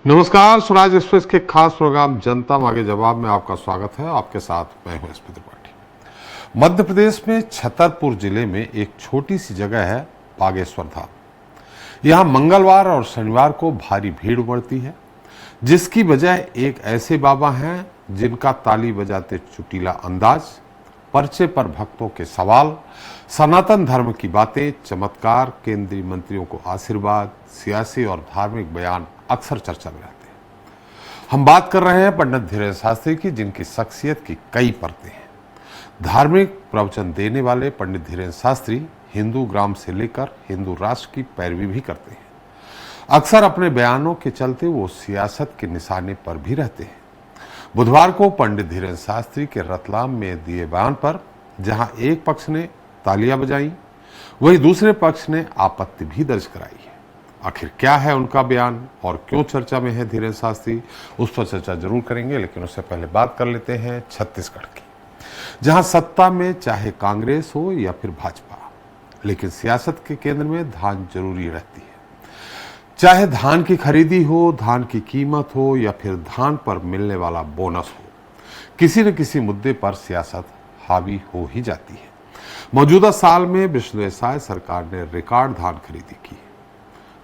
नमस्कार, स्वराज एक्सप्रेस के खास प्रोग्राम जनता मांगे जवाब में आपका स्वागत है। आपके साथ मैं हूं एसपी त्रिपाठी। मध्य प्रदेश में छतरपुर जिले में एक छोटी सी जगह है बागेश्वर धाम। यहां मंगलवार और शनिवार को भारी भीड़ उमड़ती है, जिसकी वजह एक ऐसे बाबा हैं जिनका ताली बजाते चुटीला अंदाज, पर्चे पर भक्तों के सवाल, सनातन धर्म की बातें, चमत्कार, केंद्रीय मंत्रियों को आशीर्वाद, सियासी और धार्मिक बयान अक्सर चर्चा में रहते हैं। हम बात कर रहे हैं पंडित धीरेन्द्र शास्त्री की, जिनकी शख्सियत की कई परतें हैं। धार्मिक प्रवचन देने वाले पंडित धीरेन्द्र शास्त्री हिंदू ग्राम से लेकर हिंदू राष्ट्र की पैरवी भी करते हैं। अक्सर अपने बयानों के चलते वो सियासत के निशाने पर भी रहते हैं। बुधवार को पंडित धीरेन्द्र शास्त्री के रतलाम में दिए बयान पर जहां एक पक्ष ने तालियां बजाई, वहीं दूसरे पक्ष ने आपत्ति भी दर्ज कराई है। आखिर क्या है उनका बयान और क्यों चर्चा में है धीरेन्द्र शास्त्री, उस पर चर्चा जरूर करेंगे, लेकिन उससे पहले बात कर लेते हैं छत्तीसगढ़ की, जहां सत्ता में चाहे कांग्रेस हो या फिर भाजपा, लेकिन सियासत के केंद्र में धान जरूरी रहती है। चाहे धान की खरीदी हो, धान की कीमत हो या फिर धान पर मिलने वाला बोनस हो, किसी न किसी मुद्दे पर सियासत हावी हो ही जाती है। मौजूदा साल में विष्णुदेव साय सरकार ने रिकॉर्ड धान खरीदी की,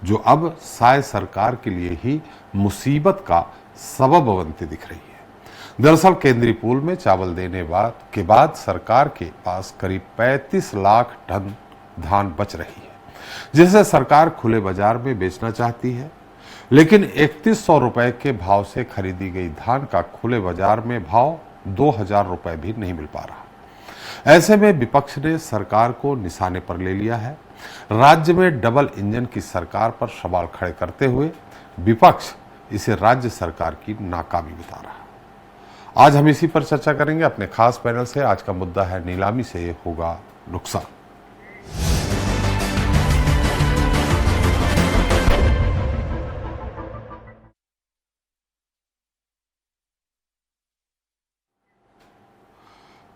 जो अब साय सरकार के लिए ही मुसीबत का सबब बनती दिख रही है। दरअसल केंद्रीय पूल में चावल देने के बाद सरकार के पास करीब 35 लाख टन धान बच रही है, जिसे सरकार खुले बाजार में बेचना चाहती है, लेकिन 3100 रुपए के भाव से खरीदी गई धान का खुले बाजार में भाव 2000 रुपए भी नहीं मिल पा रहा। ऐसे में विपक्ष ने सरकार को निशाने पर ले लिया है। राज्य में डबल इंजन की सरकार पर सवाल खड़े करते हुए विपक्ष इसे राज्य सरकार की नाकामी बता रहा। आज हम इसी पर चर्चा करेंगे अपने खास पैनल से। आज का मुद्दा है नीलामी से होगा नुकसान।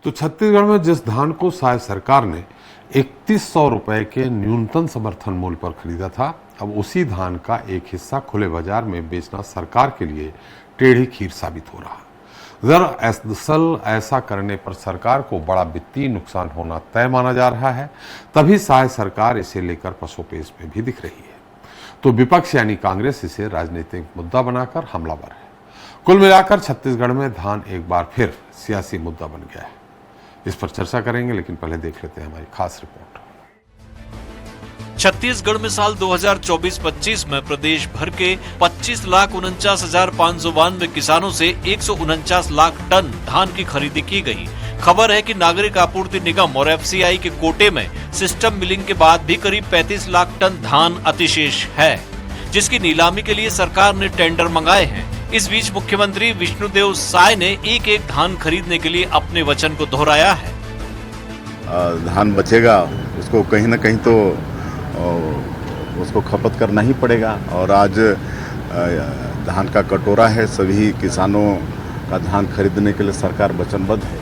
तो छत्तीसगढ़ में जिस धान को साय सरकार ने 3100 रुपए के न्यूनतम समर्थन मूल्य पर खरीदा था, अब उसी धान का एक हिस्सा खुले बाजार में बेचना सरकार के लिए टेढ़ी खीर साबित हो रहा। दरअसल ऐसा करने पर सरकार को बड़ा वित्तीय नुकसान होना तय माना जा रहा है। तभी साय सरकार इसे लेकर पसोपेश में भी दिख रही है, तो विपक्ष यानी कांग्रेस इसे राजनीतिक मुद्दा बनाकर हमलावर है। कुल मिलाकर छत्तीसगढ़ में धान एक बार फिर सियासी मुद्दा बन गया है। इस पर चर्चा करेंगे, लेकिन पहले देख लेते हैं हमारी खास रिपोर्ट। छत्तीसगढ़ में साल 2024-25 में प्रदेश भर के 25,49,592 किसानों से 149 लाख टन धान की खरीदी की गई। खबर है कि नागरिक आपूर्ति निगम और एफसीआई के कोटे में सिस्टम मिलिंग के बाद भी करीब 35 लाख टन धान अतिशेष है, जिसकी नीलामी के लिए सरकार ने टेंडर मंगाए हैं। इस बीच मुख्यमंत्री विष्णुदेव साय ने एक धान खरीदने के लिए अपने वचन को दोहराया है। धान बचेगा, उसको कहीं ना कहीं तो उसको खपत करना ही पड़ेगा, और आज धान का कटोरा है। सभी किसानों का धान खरीदने के लिए सरकार वचनबद्ध है।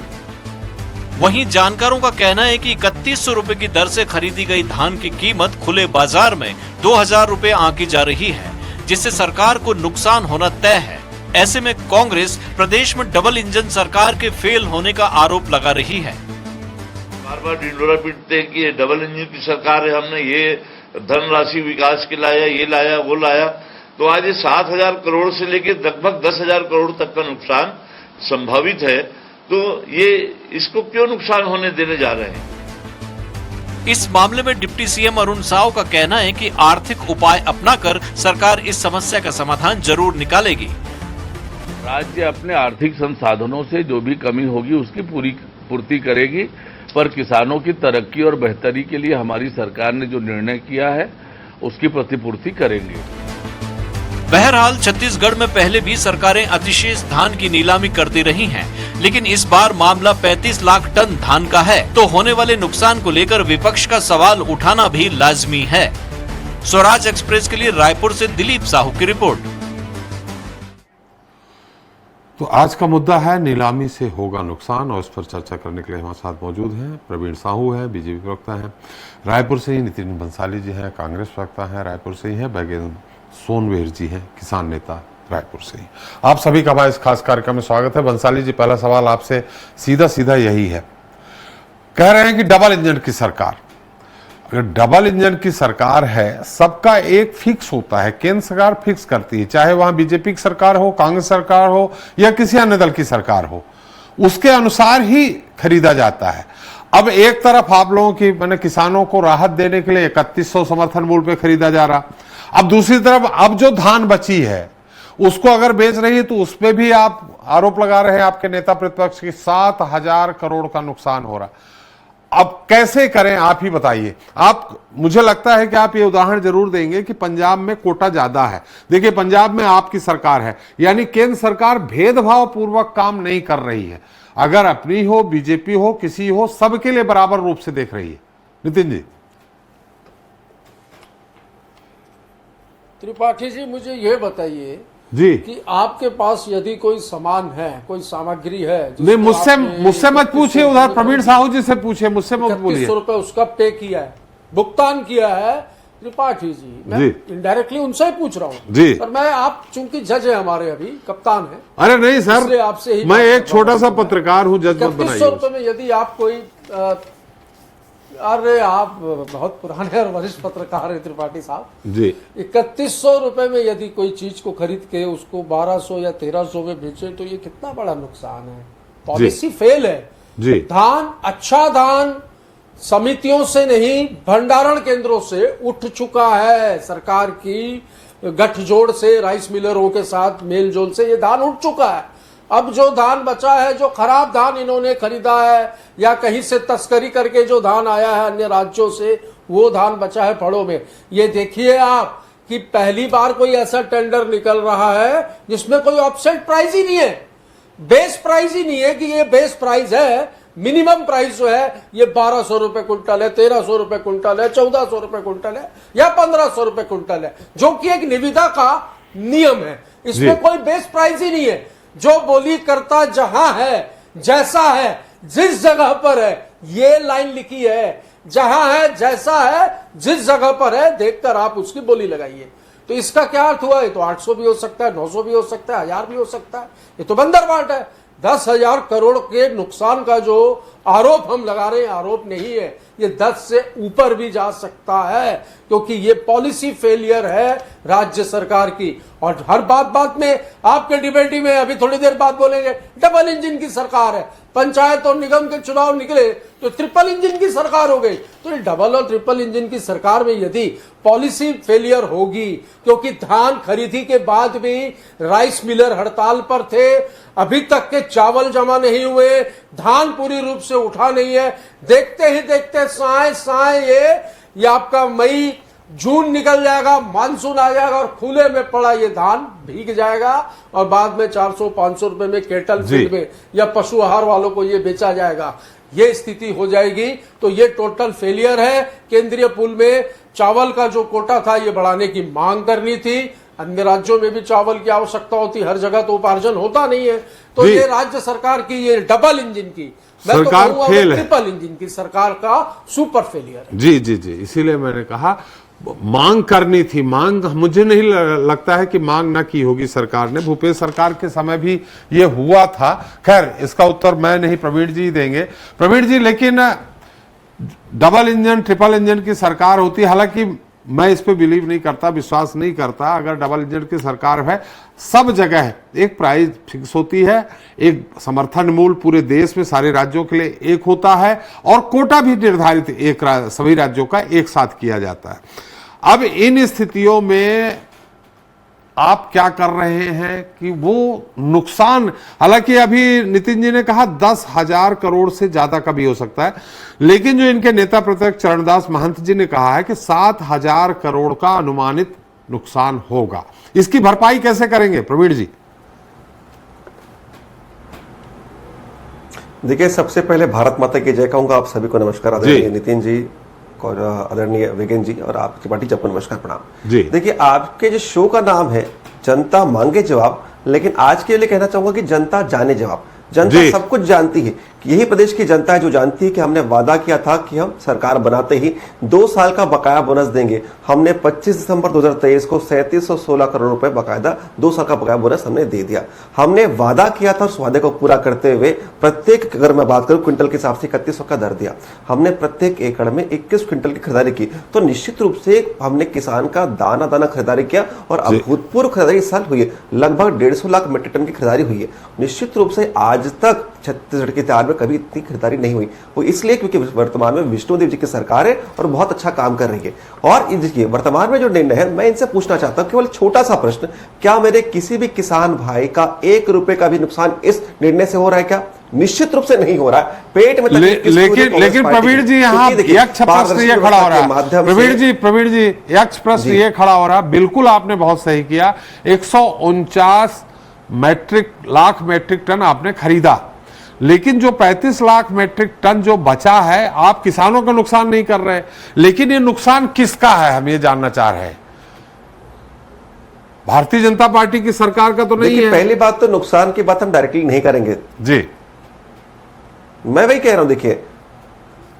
वहीं जानकारों का कहना है कि 3100 रुपए की दर से खरीदी गई धान की कीमत खुले बाजार में 2000 रुपए आंकी जा रही है, जिससे सरकार को नुकसान होना तय है। ऐसे में कांग्रेस प्रदेश में डबल इंजन सरकार के फेल होने का आरोप लगा रही है। बार बार ढिंडोरा पीटते हैं कि ये डबल इंजन की सरकार है, हमने ये धनराशि विकास के लाया, ये लाया, वो लाया। तो आज ये 7,000 करोड़ से लेकर लगभग 10,000 करोड़ तक का नुकसान संभावित है। तो ये इसको क्यों नुकसान होने देने जा रहे हैं? इस मामले में डिप्टी सीएम अरुण साव का कहना है कि आर्थिक उपाय अपनाकर सरकार इस समस्या का समाधान जरूर निकालेगी। राज्य अपने आर्थिक संसाधनों से जो भी कमी होगी उसकी पूरी पूर्ति करेगी, पर किसानों की तरक्की और बेहतरी के लिए हमारी सरकार ने जो निर्णय किया है उसकी प्रतिपूर्ति करेंगे। बहरहाल छत्तीसगढ़ में पहले भी सरकारें अतिशेष धान की नीलामी करती रही हैं, लेकिन इस बार मामला 35 लाख टन धान का है, तो होने वाले नुकसान को लेकर विपक्ष का सवाल उठाना भी लाजमी है। स्वराज एक्सप्रेस के लिए रायपुर से दिलीप साहू की रिपोर्ट। तो आज का मुद्दा है नीलामी से होगा नुकसान, और इस पर चर्चा करने के लिए हमारे साथ मौजूद हैं प्रवीण साहू हैं, बीजेपी प्रवक्ता हैं रायपुर से ही, नितिन बंसाली जी हैं, कांग्रेस प्रवक्ता हैं रायपुर से ही हैं, बैगेंद्र सोनवेर जी हैं, किसान नेता रायपुर से ही। आप सभी का हमारे इस खास कार्यक्रम में स्वागत है। बंसाली जी, पहला सवाल आपसे सीधा सीधा यही है, कह रहे हैं कि डबल इंजन की सरकार, अगर डबल इंजन की सरकार है, सबका एक फिक्स होता है, केंद्र सरकार फिक्स करती है, चाहे वहां बीजेपी की सरकार हो, कांग्रेस सरकार हो या किसी अन्य दल की सरकार हो, उसके अनुसार ही खरीदा जाता है। अब एक तरफ आप लोगों की मैंने किसानों को राहत देने के लिए 3100 समर्थन मूल्य पे खरीदा जा रहा, अब दूसरी तरफ अब जो धान बची है उसको अगर बेच रही है तो उसपे भी आप आरोप लगा रहे हैं आपके नेता प्रतिपक्ष की 7000 करोड़ का नुकसान हो रहा। अब कैसे करें आप ही बताइए। आप, मुझे लगता है कि आप ये उदाहरण जरूर देंगे कि पंजाब में कोटा ज्यादा है। देखिए पंजाब में आपकी सरकार है, यानी केंद्र सरकार भेदभाव पूर्वक काम नहीं कर रही है, अगर अपनी हो, बीजेपी हो, किसी हो, सबके लिए बराबर रूप से देख रही है। नितिन जी। त्रिपाठी जी, मुझे यह बताइए जी कि आपके पास यदि कोई सामान है, कोई सामग्री है, नहीं, मुझसे मत पूछिए, उधर प्रवीण साहू जी से पूछिए, मुझसे मत बोलिए। 3100 रुपए उसका पे किया है, भुगतान किया है। त्रिपाठी जी, मैं इनडायरेक्टली उनसे ही पूछ रहा हूँ जी, पर मैं, आप चूंकि जज है हमारे, अभी कप्तान है। अरे नहीं सर, आपसे ही मैं एक छोटा सा पत्रकार हूँ, जज मत बनाइए। 3100 रुपए में यदि आप कोई अरे आप बहुत पुराने और वरिष्ठ पत्रकार हैं त्रिपाठी साहब जी। 3100 रुपए में यदि कोई चीज को खरीद के उसको 1200 या 1300 में बेचे तो ये कितना बड़ा नुकसान है। पॉलिसी फेल है जी। धान, अच्छा धान समितियों से नहीं, भंडारण केंद्रों से उठ चुका है। सरकार की गठजोड़ से, राइस मिलरों के साथ मेल जोल से ये धान उठ चुका है। अब जो धान बचा है, जो खराब धान इन्होंने खरीदा है या कहीं से तस्करी करके जो धान आया है अन्य राज्यों से, वो धान बचा है फड़ों में। ये देखिए आप कि पहली बार कोई ऐसा टेंडर निकल रहा है जिसमें कोई ऑफसेट प्राइस ही नहीं है, बेस प्राइस ही नहीं है कि ये बेस प्राइस है। मिनिमम प्राइस जो है ये 1200 रुपए कुंटल है, 1300 रुपए कुंटल है, 1400 रुपए कुंटल है या 1500 रुपए कुंटल है, जो कि एक निविदा का नियम है। इसमें कोई बेस प्राइस ही नहीं है। जो बोली करता जहां है, जैसा है, जिस जगह पर है, ये लाइन लिखी है, जहां है, जैसा है, जिस जगह पर है, देखकर आप उसकी बोली लगाइए। तो इसका क्या अर्थ हुआ? ये तो 800 भी हो सकता है, 900 भी हो सकता है, 1000 भी हो सकता है। ये तो बंदरबाट है। 10,000 करोड़ के नुकसान का जो आरोप हम लगा रहे हैं, आरोप नहीं है, ये 10 से ऊपर भी जा सकता है, क्योंकि ये पॉलिसी फेलियर है राज्य सरकार की। और हर बात में आपके डिबेटी में अभी थोड़ी देर बाद बोलेंगे डबल इंजन की सरकार है, पंचायत और निगम के चुनाव निकले तो ट्रिपल इंजन की सरकार हो गई। तो ये डबल और ट्रिपल इंजन की सरकार में यदि पॉलिसी फेलियर होगी, क्योंकि धान खरीदी के बाद भी राइस मिलर हड़ताल पर थे, अभी तक के चावल जमा नहीं हुए, धान पूरी रूप से उठा नहीं है, देखते ही देखते साए ये आपका मई जून निकल जाएगा, मानसून आ जाएगा और खुले में पड़ा ये धान भीग जाएगा और बाद में 400-500 रुपए में केटल फीड में या पशु आहार वालों को ये बेचा जाएगा। ये स्थिति हो जाएगी तो ये टोटल फेलियर है। केंद्रीय पूल में चावल का जो कोटा था ये बढ़ाने की मांग करनी थी। अन्य राज्यों में भी चावल की आवश्यकता होती, हर जगह तो उपार्जन होता नहीं है। तो ये राज्य सरकार की ये डबल इंजन की, मैं तो कहूंगा ट्रिपल इंजन की सरकार का सुपर फेलियर है। जी जी जी, इसीलिए मैंने कहा मांग करनी थी। मांग मुझे नहीं लगता है कि मांग ना की होगी सरकार ने। भूपेश सरकार के समय भी ये हुआ था। खैर, इसका उत्तर मैं नहीं, प्रवीण जी देंगे। प्रवीण जी, लेकिन डबल इंजन ट्रिपल इंजन की सरकार होती, हालांकि मैं इस पे बिलीव नहीं करता, विश्वास नहीं करता। अगर डबल इंजन की सरकार है, सब जगह एक प्राइस फिक्स होती है, एक समर्थन मूल्य पूरे देश में सारे राज्यों के लिए एक होता है और कोटा भी निर्धारित एक सभी राज्यों का एक साथ किया जाता है। अब इन स्थितियों में आप क्या कर रहे हैं कि वो नुकसान, हालांकि अभी नितिन जी ने कहा 10,000 करोड़ से ज्यादा का भी हो सकता है, लेकिन जो इनके नेता प्रतिपक्ष चरणदास महंत जी ने कहा है कि 7,000 करोड़ का अनुमानित नुकसान होगा। इसकी भरपाई कैसे करेंगे प्रवीण जी? देखिए, सबसे पहले भारत माता की जय कहूंगा। आप सभी को नमस्कार। आदरणीय नितिन जी और आदरणीय वेगन जी और आपकी पार्टी सबको नमस्कार, प्रणाम जी। देखिए, आपके जो शो का नाम है जनता मांगे जवाब, लेकिन आज के लिए कहना चाहूंगा कि जनता जाने जवाब। जनता सब कुछ जानती है यही प्रदेश की जनता है जो जानती है कि हमने वादा किया था कि हम सरकार बनाते ही 2 साल का बकाया बोनस देंगे। हमने 25 दिसंबर 2023 को 3716 करोड़ रुपए बकायदा 2 साल का बकाया बोनस हमने दे दिया। हमने वादा किया था, उस वादे को पूरा करते हुए प्रत्येक, अगर मैं बात करूं क्विंटल के हिसाब से 3100 का दर दिया। हमने प्रत्येक एकड़ में 21 क्विंटल की खरीदारी की। तो निश्चित रूप से हमने किसान का दाना दाना खरीदारी किया और अभूतपूर्व खरीदारी इस साल हुई है। लगभग 150 लाख मीट्रिक टन की खरीदारी हुई है। निश्चित रूप से आज तक छत्तीसगढ़ की इतिहास में कभी इतनी खरीदारी नहीं हुई। वो इसलिए क्योंकि वर्तमान में विष्णुदेव जी की सरकार है और बहुत अच्छा काम कर रही है। और देखिए वर्तमान में जो निर्णय है, मैं इनसे पूछना चाहता हूं केवल छोटा सा प्रश्न, क्या मेरे किसी भी किसान भाई का 1 रुपए का भी नुकसान इस निर्णय से हो रहा है क्या? निश्चित रूप से नहीं हो रहा है। पेट में लेकिन प्रवीण जी यहाँ यक्ष प्रश्न ये खड़ा हो रहा है। प्रवीण जी यक्ष प्रश्न ये खड़ा हो रहा है, बिल्कुल आपने बहुत सही किया। 149 लाख मैट्रिक टन आपने खरीदा, लेकिन जो 35 लाख मैट्रिक टन जो बचा है, आप किसानों का नुकसान नहीं कर रहे। लेकिन ये नुकसान किसका है, हम ये जानना चाह रहे हैं। भारतीय जनता पार्टी की सरकार का तो नहीं है। पहली बात तो नुकसान की बात हम डायरेक्टली नहीं करेंगे जी, मैं वही कह रहा हूं। देखिए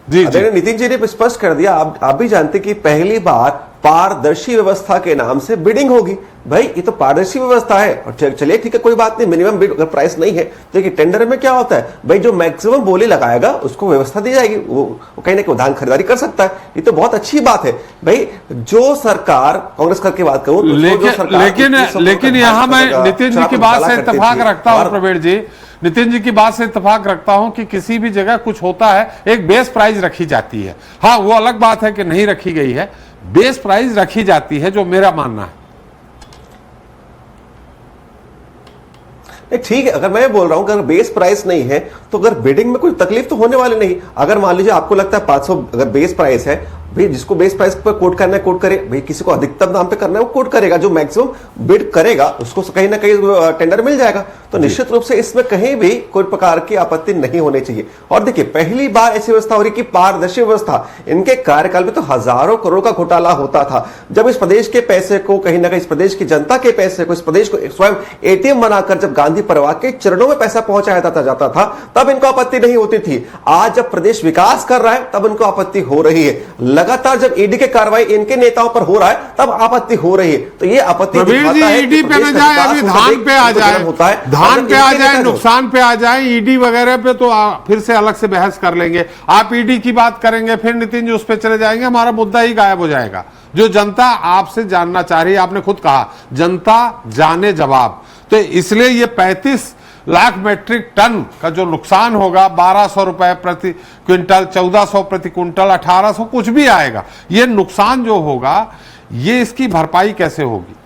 जी नितिन जी ने स्पष्ट कर दिया, आप भी जानते कि पहली बार पारदर्शी व्यवस्था के नाम से बिडिंग होगी। भाई ये तो पारदर्शी व्यवस्था है। और चलिए ठीक है, कोई बात नहीं, मिनिमम बिड अगर प्राइस नहीं है, देखिए टेंडर में क्या होता है, भाई जो मैक्सिमम बोली लगाएगा उसको व्यवस्था दी जाएगी, वो कहीं ना कहीं धान खरीदारी कर सकता है। ये तो बहुत अच्छी बात है। भाई जो सरकार, कांग्रेस करके बात करूं, लेकिन यहाँ मैं नितिन जी की बात से इत्तेफाक रखता हूं। प्रवीण जी, नितिन जी की बात से इत्तेफाक रखता हूं कि किसी भी जगह कुछ होता है, एक बेस प्राइस रखी जाती है। हाँ, वो अलग बात है कि नहीं रखी गई है, बेस प्राइस रखी जाती है, जो मेरा मानना है। ठीक है, अगर मैं बोल रहा हूं कि अगर बेस प्राइस नहीं है तो अगर बिडिंग में कोई तकलीफ तो होने वाली नहीं। अगर मान लीजिए आपको लगता है 500 अगर बेस प्राइस है, भाई जिसको बेस प्राइस पर कोट करना है कोट करे, भाई किसी को अधिकतम दाम पे करना है वो कोट करेगा, जो मैक्सिमम बिड करेगा उसको कहीं ना कहीं टेंडर मिल जाएगा। तो निश्चित रूप से इसमें कहीं भी कोई प्रकार की आपत्ति नहीं होनी चाहिए। और देखिए पहली बार ऐसी व्यवस्था हो रही कि पारदर्शी व्यवस्था, इनके कार्यकाल में तो हजारों करोड़ का घोटाला होता था। जब इस प्रदेश के पैसे को कहीं ना कहीं, इस प्रदेश की जनता के पैसे को, इस प्रदेश को स्वयं एटीएम बनाकर जब गांधी परिवार के चरणों में पैसा पहुंचाया जाता था, तब इनको आपत्ति नहीं होती थी। आज जब प्रदेश विकास कर रहा है तब इनको आपत्ति हो रही है। लगातार जब ईडी की कार्रवाई इनके नेताओं पर हो रहा है तब आपत्ति हो रही है। तो ये आपत्ति दिखाता है ईडी पे न जाए, अभी धान पे आ जाए, धान पे आ जाए, नुकसान पे आ जाए, ईडी वगैरह पे तो फिर से अलग से बहस कर लेंगे। आप ईडी की बात करेंगे, फिर नितिन जी उस पे चले जाएंगे, हमारा मुद्दा ही गायब हो जाएगा। जो जनता आपसे जानना चाह रही है, आपने खुद कहा जनता जाने जवाब। तो इसलिए ये 35 लाख मैट्रिक टन का जो नुकसान होगा, 1200 रुपए प्रति क्विंटल, 1400 प्रति क्विंटल, 1800 कुछ भी आएगा, ये नुकसान जो होगा, ये इसकी भरपाई कैसे होगी?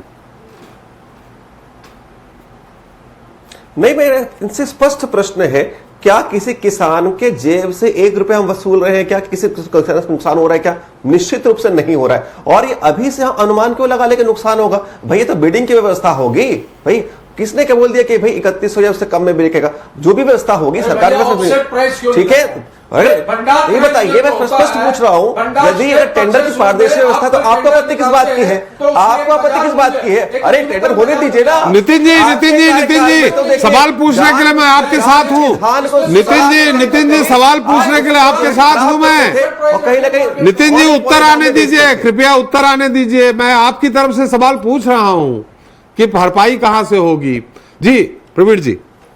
नहीं, मेरा इनसे स्पष्ट प्रश्न है, क्या किसी किसान के जेब से 1 रुपया हम वसूल रहे हैं? क्या किसी किसान को नुकसान हो रहा है? क्या निश्चित रूप से नहीं हो रहा है। और ये अभी से हम अनुमान क्यों लगा ले कि नुकसान होगा? भाई ये तो बिडिंग की व्यवस्था होगी। भाई किसने क्या बोल दिया कि भाई 3100 या उससे कम में बिकेगा? जो भी व्यवस्था होगी सरकार में, ठीक है। अरे ये बताइए, मैं स्पष्ट पूछ रहा हूं, यदि अगर टेंडर की पारदर्शी व्यवस्था, तो आपको आपत्ति किस बात की है? आपको आपत्ति किस बात की है? अरे टेंडर होने दीजिए ना। नितिन जी, सवाल पूछने के लिए मैं आपके साथ हूँ। नितिन जी, सवाल पूछने के लिए आपके साथ हूँ मैं। और कहीं ना कहीं नितिन जी उत्तर आने दीजिए, कृपया उत्तर आने दीजिए। मैं आपकी तरफ से सवाल पूछ रहा हूँ कि भरपाई कहां से होगी। जी प्रवीण जी।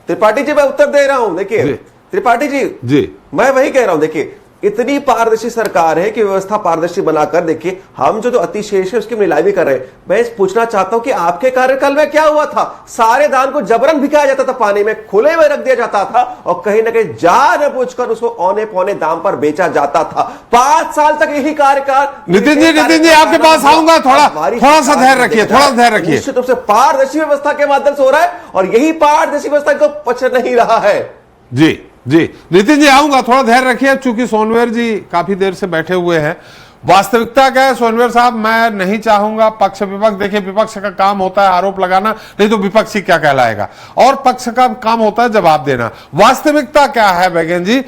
त्रिपाठी जी, मैं उत्तर दे रहा हूं। देखिए त्रिपाठी जी, मैं वही कह रहा हूं। देखिए इतनी पारदर्शी सरकार है कि व्यवस्था पारदर्शी बनाकर, देखिए हम जो अतिशेष है उसकी नीलामी कर रहे हैं। मैं पूछना चाहता हूं कि आपके कार्यकाल में क्या हुआ था? सारे धान को जबरन भिगाया जाता था, पानी में खुले में रख दिया जाता था और कहीं ना कहीं जानबूझकर उसको औने पौने दाम पर बेचा जाता था। 5 साल तक यही कार्यकाल। नितिन जी आपके पास आऊंगा, थोड़ा सा धैर्य रखिए, थोड़ा धैर्य रखिए। निश्चित रूप से पारदर्शी व्यवस्था के माध्यम से हो रहा है और यही पारदर्शी व्यवस्था को पच नहीं रहा है। जी नितिन जी आऊंगा, थोड़ा धैर्य रखिए। चूंकि सोनवेर जी काफी देर से बैठे हुए हैं, वास्तविकता क्या है सोनवेर साहब, मैं नहीं चाहूंगा पक्ष विपक्ष, देखिए विपक्ष का काम होता है आरोप लगाना, नहीं तो विपक्षी क्या कहलाएगा, और पक्ष का काम होता है जवाब देना। वास्तविकता क्या है बैगन जी?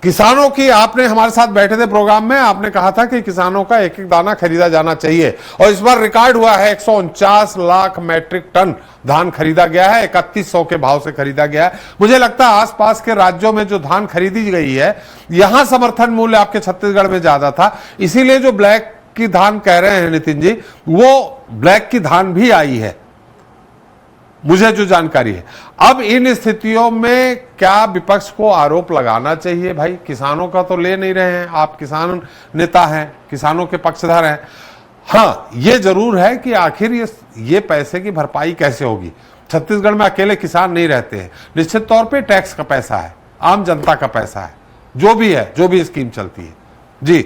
किसानों की, आपने हमारे साथ बैठे थे प्रोग्राम में, आपने कहा था कि किसानों का एक एक दाना खरीदा जाना चाहिए, और इस बार रिकॉर्ड हुआ है 149 लाख मैट्रिक टन धान खरीदा गया है, 3100 के भाव से खरीदा गया है। मुझे लगता है आसपास के राज्यों में जो धान खरीदी गई है, यहां समर्थन मूल्य आपके छत्तीसगढ़ में ज्यादा था, इसीलिए जो ब्लैक की धान कह रहे हैं नितिन जी, वो ब्लैक की धान भी आई है, मुझे जो जानकारी है। अब इन स्थितियों में क्या विपक्ष को आरोप लगाना चाहिए? भाई किसानों का तो ले नहीं रहे हैं, आप किसान नेता हैं, किसानों के पक्षधर हैं। हाँ, ये जरूर है कि आखिर ये पैसे की भरपाई कैसे होगी। छत्तीसगढ़ में अकेले किसान नहीं रहते हैं, निश्चित तौर पे टैक्स का पैसा है, आम जनता का पैसा है, जो भी है, जो भी स्कीम चलती है। जी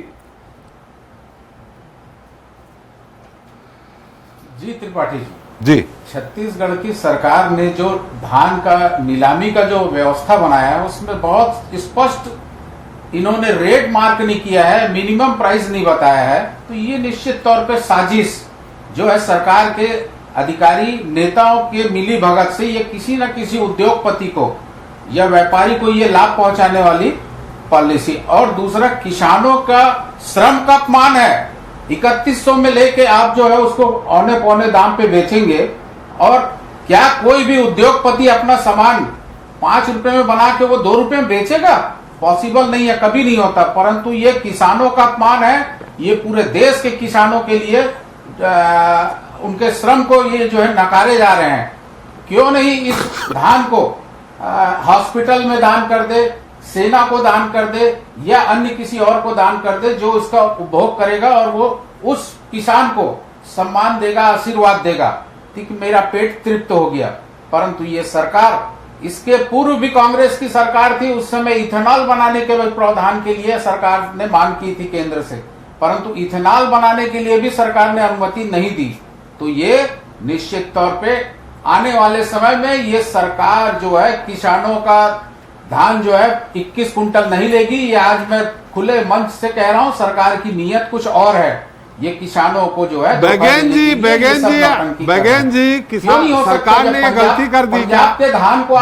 त्रिपाठी जी, छत्तीसगढ़ की सरकार ने जो धान का नीलामी का जो व्यवस्था बनाया है, उसमें बहुत स्पष्ट इन्होंने रेट मार्क नहीं किया है, मिनिमम प्राइस नहीं बताया है। तो ये निश्चित तौर पे साजिश जो है सरकार के अधिकारी नेताओं के मिली भगत से, ये किसी न किसी उद्योगपति को या व्यापारी को ये लाभ पहुंचाने वाली पॉलिसी। और दूसरा, किसानों का श्रम का अपमान है। 3100 में लेके आप जो है उसको औने पौने दाम पे बेचेंगे, और क्या कोई भी उद्योगपति अपना सामान 5 रुपए में बना के वो 2 रुपए में बेचेगा? पॉसिबल नहीं है, कभी नहीं होता। परंतु ये किसानों का अपमान है, ये पूरे देश के किसानों के लिए उनके श्रम को ये जो है नकारे जा रहे हैं। क्यों नहीं इस धान को हॉस्पिटल में दान कर दे, सेना को दान कर दे, या अन्य किसी और को दान कर दे जो इसका उपभोग करेगा, और वो उस किसान को सम्मान देगा, आशीर्वाद देगा कि मेरा पेट तृप्त हो गया। परंतु ये सरकार, इसके पूर्व भी कांग्रेस की सरकार थी, उस समय इथेनॉल बनाने के प्रावधान के लिए सरकार ने मांग की थी केंद्र से, परंतु इथेनॉल बनाने के लिए भी सरकार ने अनुमति नहीं दी। तो ये निश्चित तौर पे आने वाले समय में ये सरकार जो है किसानों का धान जो है 21 कुंटल नहीं लेगी। ये आज मैं खुले मंच से कह रहा हूं, सरकार की नीयत कुछ और है। ये किसानों को जो है बैगन जी किसान सरकार ने गलती कर दी क्या? आपके धान को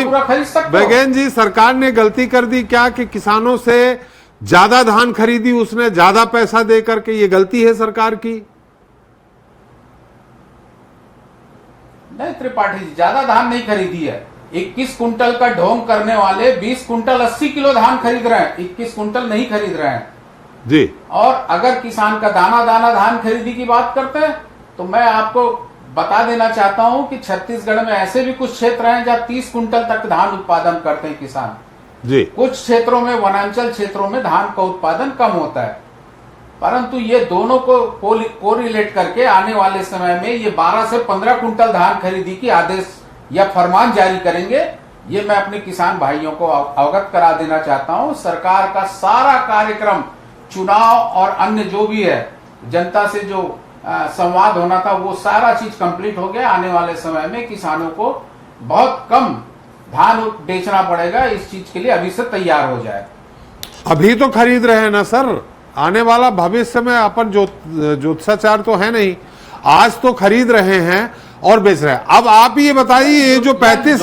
पूरा खरीद सकते? बैगन जी, सरकार ने गलती कर दी क्या कि किसानों से ज्यादा धान खरीदी, उसने ज्यादा पैसा दे करके? ये गलती है सरकार की? नहीं त्रिपाठी जी, ज्यादा धान नहीं खरीदी है। 21 कुंटल का ढोंग करने वाले 20 कुंटल 80 किलो धान खरीद रहे हैं, 21 कुंटल नहीं खरीद रहे हैं जी। और अगर किसान का दाना दाना धान खरीदी की बात करते हैं तो मैं आपको बता देना चाहता हूं कि छत्तीसगढ़ में ऐसे भी कुछ क्षेत्र हैं जहां 30 कुंटल तक धान उत्पादन करते हैं किसान जी। कुछ क्षेत्रों में, वनांचल क्षेत्रों में धान का उत्पादन कम होता है। परंतु ये दोनों को कोरिलेट करके आने वाले समय में ये 12 से 15 कुंटल धान खरीदी की आदेश या फरमान जारी करेंगे। ये मैं अपने किसान भाइयों को अवगत करा देना चाहता हूं। सरकार का सारा कार्यक्रम, चुनाव और अन्य जो भी है, जनता से जो संवाद होना था, वो सारा चीज कंप्लीट हो गया। आने वाले समय में किसानों को बहुत कम धान बेचना पड़ेगा। इस चीज के लिए अभी से तैयार हो जाए। अभी तो खरीद रहे हैं ना सर, आने वाला भविष्य में अपन ज्योतिषाचार तो है नहीं, आज तो खरीद रहे हैं और बेच रहे हैं। अब आप ये बताइए, ये जो 35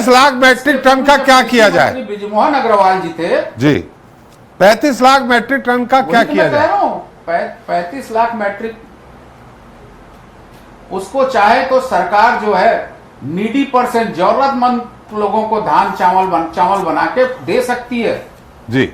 लाख मैट्रिक टन का क्या किया जाए? बृजमोहन अग्रवाल जी थे जी। 35 लाख मैट्रिक टन का क्या किया जाए? 35 लाख मैट्रिक, उसको चाहे तो सरकार जो है नीडी परसेंट, जरूरतमंद लोगों को धान चावल बना के दे सकती है जी,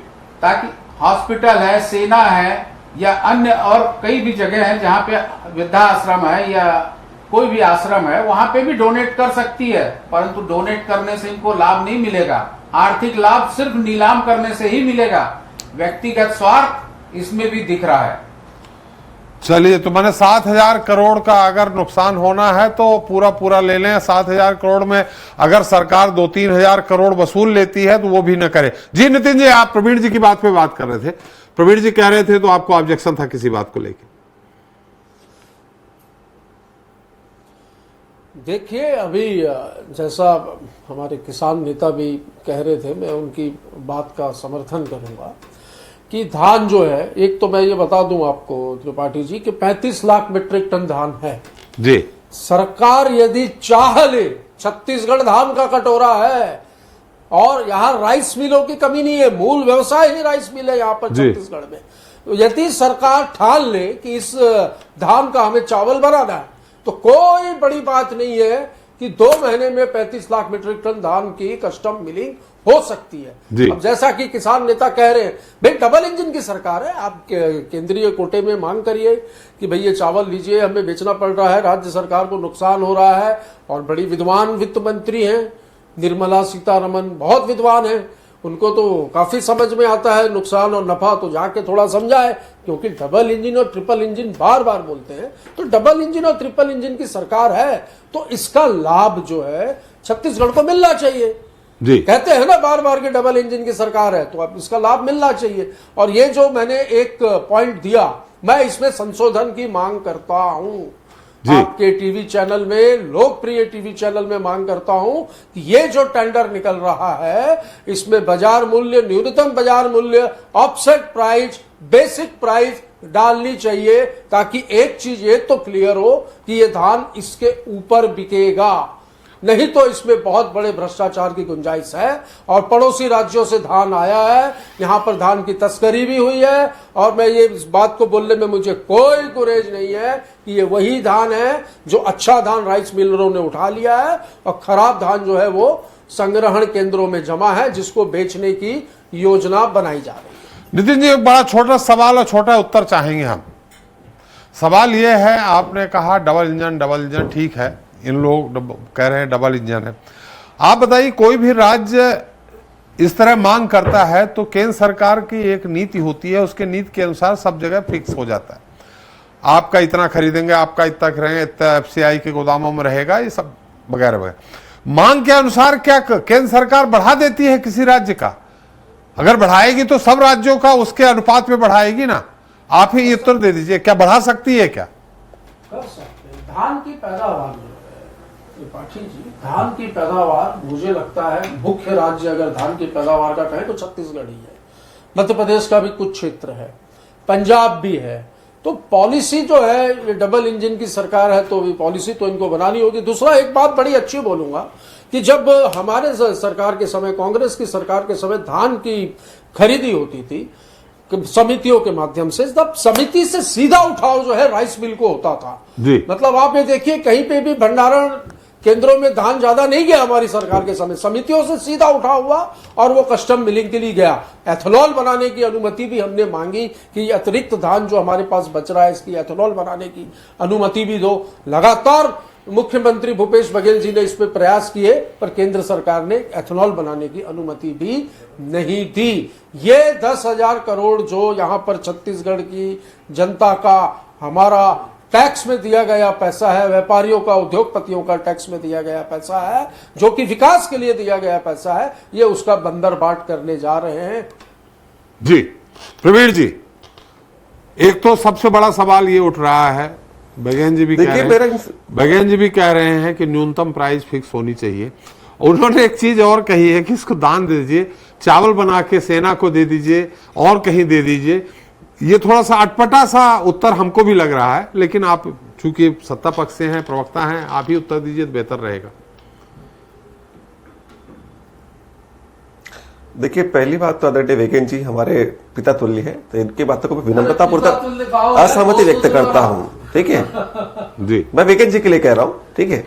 ताकि हॉस्पिटल है, सेना है, या अन्य और कई भी जगह है जहां पे वृद्धाश्रम है या कोई भी आश्रम है, वहां पे भी डोनेट कर सकती है। परंतु डोनेट करने से इनको लाभ नहीं मिलेगा। आर्थिक लाभ सिर्फ नीलाम करने से ही मिलेगा। व्यक्तिगत स्वार्थ इसमें भी दिख रहा है। चलिए, तो मैंने 7,000 करोड़ का अगर नुकसान होना है तो पूरा ले लें। 7,000 करोड़ में अगर सरकार 2-3 हजार करोड़ वसूल लेती है तो वो भी न करे। जी नितिन जी, आप प्रवीण जी की बात पे बात कर रहे थे। प्रवीण जी कह रहे थे तो आपको ऑब्जेक्शन था किसी बात को लेकर। देखिए, अभी जैसा हमारे किसान नेता भी कह रहे थे, मैं उनकी बात का समर्थन करूंगा कि धान जो है, एक तो मैं ये बता दूं आपको त्रिपाठी जी कि 35 लाख मीट्रिक टन धान है जी। सरकार यदि चाह ले, छत्तीसगढ़ धान का कटोरा है, और यहाँ राइस मिलों की कमी नहीं है, मूल व्यवसाय ही राइस मिल है यहाँ पर जी। छत्तीसगढ़ में। तो यदि सरकार ठान ले कि इस धान का हमें चावल बनाना है, तो कोई बड़ी बात नहीं है कि 2 महीने में 35 लाख मीट्रिक टन धान की कस्टम मिलिंग हो सकती जी। है। अब जैसा कि किसान नेता कह रहे हैं, भाई डबल इंजन की सरकार है, आप केंद्रीय कोटे में मांग करिए कि भाई ये चावल लीजिए, हमें बेचना पड़ रहा है, राज्य सरकार को नुकसान हो रहा है। और बड़ी विद्वान वित्त मंत्री हैं निर्मला सीतारमण, बहुत विद्वान हैं, उनको तो काफी समझ में आता है नुकसान और नफा, तो जाके थोड़ा समझाए, क्योंकि डबल इंजन और ट्रिपल इंजन बार बार बोलते हैं। तो डबल इंजन और ट्रिपल इंजन की सरकार है तो इसका लाभ जो है छत्तीसगढ़ को मिलना चाहिए। जी। कहते हैं ना बार बार कि डबल इंजन की सरकार है, तो अब इसका लाभ मिलना चाहिए। और ये जो मैंने एक पॉइंट दिया, मैं इसमें संशोधन की मांग करता हूं। आपके टीवी चैनल में, लोकप्रिय टीवी चैनल में मांग करता हूं कि ये जो टेंडर निकल रहा है, इसमें बाजार मूल्य, न्यूनतम बाजार मूल्य, ऑफसेट प्राइस, बेसिक प्राइस डालनी चाहिए, ताकि एक चीज ये तो क्लियर हो कि ये धान इसके ऊपर बिकेगा। नहीं तो इसमें बहुत बड़े भ्रष्टाचार की गुंजाइश है। और पड़ोसी राज्यों से धान आया है, यहां पर धान की तस्करी भी हुई है। और मैं ये इस बात को बोलने में मुझे कोई गुरेज नहीं है कि ये वही धान है जो अच्छा धान राइस मिलरों ने उठा लिया है, और खराब धान जो है वो संग्रहण केंद्रों में जमा है, जिसको बेचने की योजना बनाई जा रही है। नितिन जी, एक बड़ा छोटा सवाल और छोटा उत्तर चाहेंगे हम। सवाल यह है, आपने कहा डबल इंजन ठीक है, इन लोग कह रहे हैं डबल इंजन है। आप बताइए, कोई भी राज्य इस तरह मांग करता है तो केंद्र सरकार की एक नीति होती है, उसके नीति के अनुसार सब जगह फिक्स हो जाता है। आपका इतना खरीदेंगे, आपका इतना करेंगे, इतना एफसीआई के गोदामों में रहेगा, ये सब वगैरह वगैरह। मांग के अनुसार क्या केंद्र सरकार बढ़ा देती है किसी राज्य का? अगर बढ़ाएगी तो सब राज्यों का उसके अनुपात में बढ़ाएगी ना। आप ही उत्तर दे दीजिए, क्या बढ़ा सकती है? क्या कर सकते हैं? धान की पैदावार जो है त्रिपाठी जी, धान की पैदावार मुझे लगता है मुख्य राज्य अगर धान की पैदावार का कहें तो छत्तीसगढ़ ही है। मध्य प्रदेश का भी कुछ क्षेत्र है, पंजाब भी है। तो पॉलिसी जो है, ये डबल इंजन की सरकार है तो पॉलिसी तो इनको बनानी होगी। दूसरा एक बात बड़ी अच्छी बोलूंगा कि जब हमारे सरकार के समय, कांग्रेस की सरकार के समय धान की खरीदी होती थी समितियों के माध्यम से, तब समिति से सीधा उठाव जो है राइस मिल को होता था जी। मतलब आप ये देखिए, कहीं पे भी भंडारण केंद्रों में धान ज्यादा नहीं गया हमारी सरकार के समय, समितियों से सीधा उठा हुआ और वो कस्टम मिलिंग के लिए गया। एथेनॉल बनाने की अनुमति भी हमने मांगी कि अतिरिक्त धान जो हमारे पास बच रहा है, इसकी एथेनॉल बनाने की अनुमति भी दो। लगातार मुख्यमंत्री भूपेश बघेल जी ने इस पर प्रयास किए, पर केंद्र सरकार ने एथेनॉल बनाने की अनुमति भी नहीं दी। ये 10,000 करोड़ जो यहां पर छत्तीसगढ़ की जनता का, हमारा टैक्स में दिया गया पैसा है, व्यापारियों का, उद्योगपतियों का टैक्स में दिया गया पैसा है, जो कि विकास के लिए दिया गया पैसा है, ये उसका बंदर बाट करने जा रहे हैं। जी प्रवीण जी, एक तो सबसे बड़ा सवाल ये उठ रहा है, बघेल जी भी कह रहे हैं कि न्यूनतम प्राइस फिक्स होनी चाहिए। उन्होंने एक चीज और कही है कि इसको दान दे दीजिए, चावल बना के सेना को दे दीजिए और कहीं दे दीजिए। ये थोड़ा सा अटपटा सा उत्तर हमको भी लग रहा है, लेकिन आप चूंकि सत्ता पक्ष से हैं, प्रवक्ता हैं, आप ही उत्तर दीजिए तो बेहतर रहेगा। देखिए, पहली बात तो आदरणीय वेकेन जी हमारे पिता तुल्य है, तो इनकी बातों को विनम्रतापूर्वक असहमति व्यक्त करता हूं। ठीक है जी, मैं वेकेन जी के लिए कह रहा हूं। ठीक है,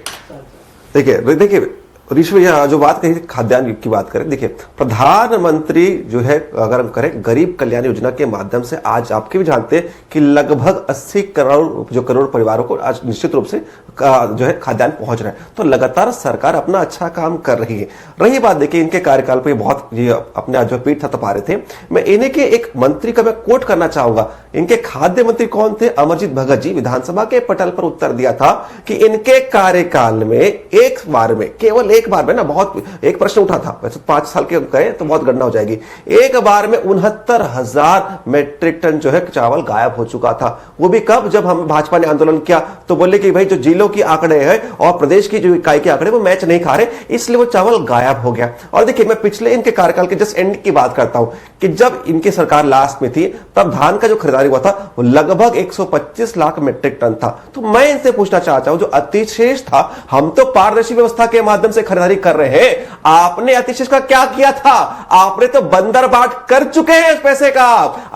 देखिए ऋषि भैया जो बात कही, खाद्यान्न की बात करें, देखिए प्रधानमंत्री जो है, अगर हम करें गरीब कल्याण योजना के माध्यम से, आज आपके भी जानते हैं कि लगभग 80 करोड़ परिवारों को आज निश्चित रूप से जो है खाद्यान्न पहुंच रहा है। तो लगातार सरकार अपना अच्छा काम कर रही है। रही बात देखिए इनके कार्यकाल पे बहुत अपने आज जो पीठ थपथपा रहे थे, मैं इन्हें के एक मंत्री का मैं कोट करना चाहूंगा। इनके खाद्य मंत्री कौन थे? अमरजीत भगत जी विधानसभा के पटल पर उत्तर दिया था कि इनके कार्यकाल में एक बार में, केवल एक बार में ना, बहुत एक प्रश्न उठा था, वैसे 5 साल के कहें तो बहुत गणना हो जाएगी, एक बार में 69,000 मैट्रिक टन जो है चावल गायब हो चुका था। वो भी कब? जब हम भाजपा ने आंदोलन किया तो बोले कि भाई जो जिलों की आंकड़े हैं और प्रदेश की जो इकाई के आंकड़े वो मैच नहीं खा रहे, इसलिए वो चावल गायब हो गया। और देखिए, मैं पिछले इनके कार्यकाल के जस्ट एंड की बात करता हूं कि जब इनकी सरकार लास्ट में थी, तब धान का जो खरीदारी हुआ था वो लगभग 125 लाख मैट्रिक टन था। तो मैं इनसे पूछना चाहता हूं, जो अतिशेष था, हम तो पारदर्शी व्यवस्था के माध्यम से खरीदारी कर रहे हैं, आपने अतिशेष का क्या किया था? आपने तो बंदर बाट कर चुके हैं इस पैसे का।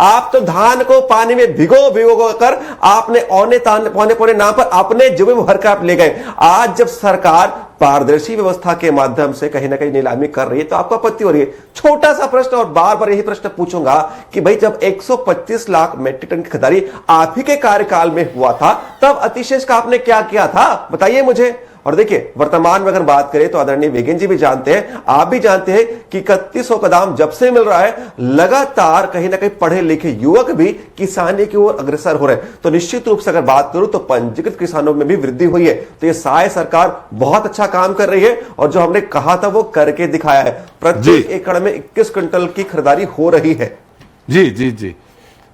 आप तो धान को पानी में भिगो कर आपने पौने नाम पर अपने जेब में भर कर आप ले गए। आज जब सरकार पारदर्शी व्यवस्था के माध्यम से कहीं ना कहीं नीलामी कर रही है तो आपको आपत्ति हो रही है। छोटा सा प्रश्न, और बार बार यही प्रश्न पूछूंगा कि भाई जब 125 लाख मेट्रिक टन की खरीदारी आप ही के कार्यकाल में हुआ था, तब अतिशेष का आपने क्या किया था? बताइए मुझे। और देखिए, वर्तमान में अगर बात करें तो आदरणीय वेगेन जी भी जानते हैं, आप भी जानते हैं कि 3100 का दाम जब से मिल रहा है, लगातार कहीं ना कहीं पढ़े लिखे युवक भी किसानी की ओर अग्रसर हो रहे हैं। तो निश्चित रूप से अगर बात करूं तो पंजीकृत किसानों में भी वृद्धि हुई है। तो ये साय सरकार बहुत अच्छा काम कर रही है और जो हमने कहा था वो करके दिखाया है। प्रत्येक एकड़ में 21 क्विंटल की खरीदारी हो रही है। जी जी जी,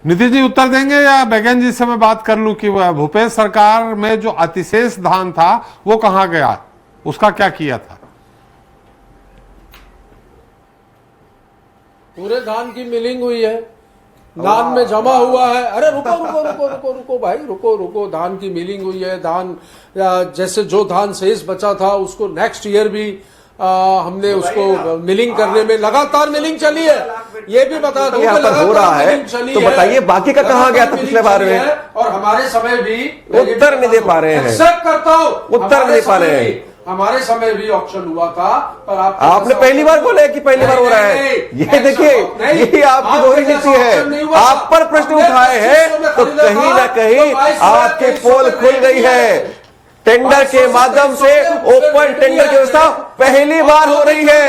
नीतीश जी उत्तर देंगे या बैगन जी से मैं बात कर लूं कि वह भूपेश सरकार में जो अतिशेष धान था वो कहां गया, उसका क्या किया था? पूरे धान की मिलिंग हुई है, धान में जमा हुआ है। अरे रुको भाई, रुको। धान की मिलिंग हुई है। धान जैसे जो धान शेष बचा था उसको नेक्स्ट ईयर भी हमने उसको मिलिंग करने में लगातार मिलिंग चली है। ये भी बता दूं यहाँ पर हो रहा है, तो बताइए बाकी का कहाँ गया था पिछले बार में? और हमारे समय भी उत्तर नहीं दे पा रहे हैं, एक्सेप्ट करता हूं, उत्तर नहीं दे पा रहे हैं। हमारे समय भी ऑप्शन हुआ था, पर आपने पहली बार बोले कि पहली बार हो रहा है। ये देखिए, यही आपकी दोहरी नीति है। आप पर प्रश्न उठाए हैं तो कहीं ना कहीं आपके पोल खुल गई है। टेंडर के माध्यम से ओपन टेंडर की व्यवस्था पहली बार हो रही है।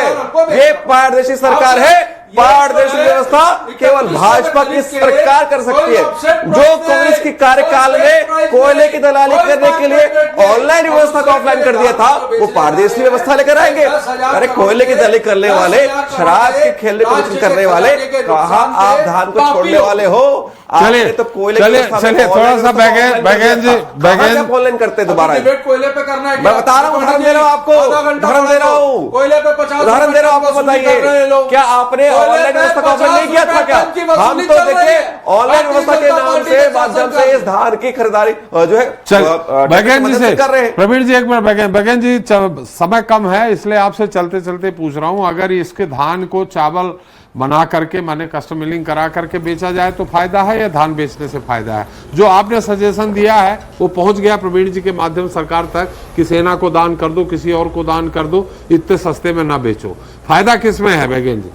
ये पारदर्शी सरकार है। पारदर्शी व्यवस्था केवल भाजपा की सरकार कर सकती है। जो कांग्रेस की कार्यकाल में कोयले की दलाली करने के लिए ऑनलाइन व्यवस्था को ऑफलाइन कर दिया था, वो पारदर्शी व्यवस्था लेकर आएंगे। अरे कोयले की दलाली करने वाले, शराब के खेलने को पसंद करने वाले, कहां आप धान को छोड़ने वाले हो? चलिए तो कोयले चलिए थोड़ा सा बैगन जी ऑनलाइन करते दोबारा कोयले पे करना है। मैं बता रहा हूँ, उदाहरण दे रहा हूँ आपको, उदाहरण दे रहा हूँ, कोयले पे 50 उदाहरण दे रहा हूँ आपको। बताइए, क्या आपने ऑनलाइन व्यवस्था का ऑफलाइन नहीं किया था क्या? हम तो देखिए ऑनलाइन व्यवस्था के नाम से माध्यम से इस धान की खरीदारी जो है बैगन जी से कर रहे हैं। प्रवीण जी एक मिनट, बैगन जी समय कम है इसलिए आपसे चलते चलते पूछ रहा हूं, अगर इसके धान को चावल बना करके माने कस्टम मिलिंग करा करके बेचा जाए तो फायदा है या धान बेचने से फायदा है? जो आपने सजेशन दिया है वो पहुंच गया प्रवीण जी के माध्यम सरकार तक कि सेना को दान कर दो, किसी और को दान कर दो, इतने सस्ते में ना बेचो। फायदा किसमें है बैगन जी?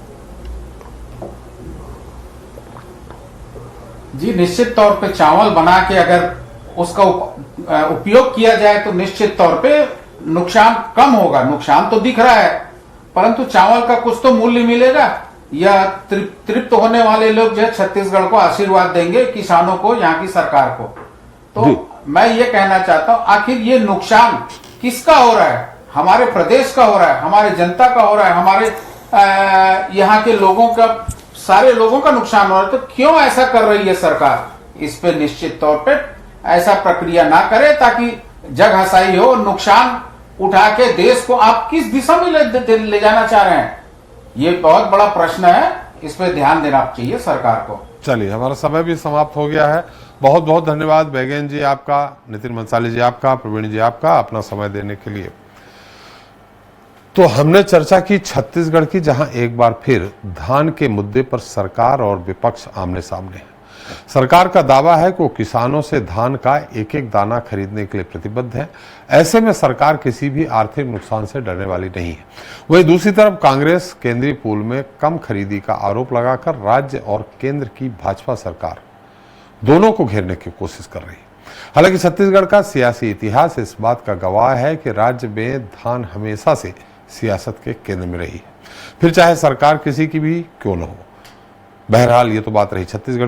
जी निश्चित तौर पे चावल बना के अगर उसका उपयोग किया जाए तो निश्चित तौर पे नुकसान कम होगा। नुकसान तो दिख रहा है, परंतु चावल का कुछ तो मूल्य मिलेगा। या तृप्त होने वाले लोग जो है छत्तीसगढ़ को आशीर्वाद देंगे, किसानों को, यहाँ की सरकार को। तो मैं ये कहना चाहता हूं, आखिर ये नुकसान किसका हो रहा है? हमारे प्रदेश का हो रहा है, हमारे जनता का हो रहा है, हमारे यहाँ के लोगों का, सारे लोगों का नुकसान हो रहा है। तो क्यों ऐसा कर रही है सरकार? इस पे निश्चित तौर पे ऐसा प्रक्रिया ना करे ताकि जग हसाई हो। नुकसान उठा के देश को आप किस दिशा में ले जाना चाह रहे हैं? ये बहुत बड़ा प्रश्न है, इस पे ध्यान देना चाहिए सरकार को। चलिए, हमारा समय भी समाप्त हो गया है। बहुत बहुत धन्यवाद बैगन जी आपका, नितिन मंसाली जी आपका, प्रवीण जी आपका, अपना समय देने के लिए। तो हमने चर्चा की छत्तीसगढ़ की, जहां एक बार फिर धान के मुद्दे पर सरकार और विपक्ष आमने सामने है। सरकार का दावा है कि वो किसानों से धान का एक एक दाना खरीदने के लिए प्रतिबद्ध है। ऐसे में सरकार किसी भी आर्थिक नुकसान से डरने वाली नहीं है। वहीं दूसरी तरफ कांग्रेस केंद्रीय पूल में कम खरीदी का आरोप लगाकर राज्य और केंद्र की भाजपा सरकार दोनों को घेरने की कोशिश कर रही है। हालांकि छत्तीसगढ़ का सियासी इतिहास इस बात का गवाह है कि राज्य में धान हमेशा से सियासत के केंद्र में रही है, फिर चाहे सरकार किसी की भी क्यों न हो। बहरहाल ये तो बात रही छत्तीसगढ़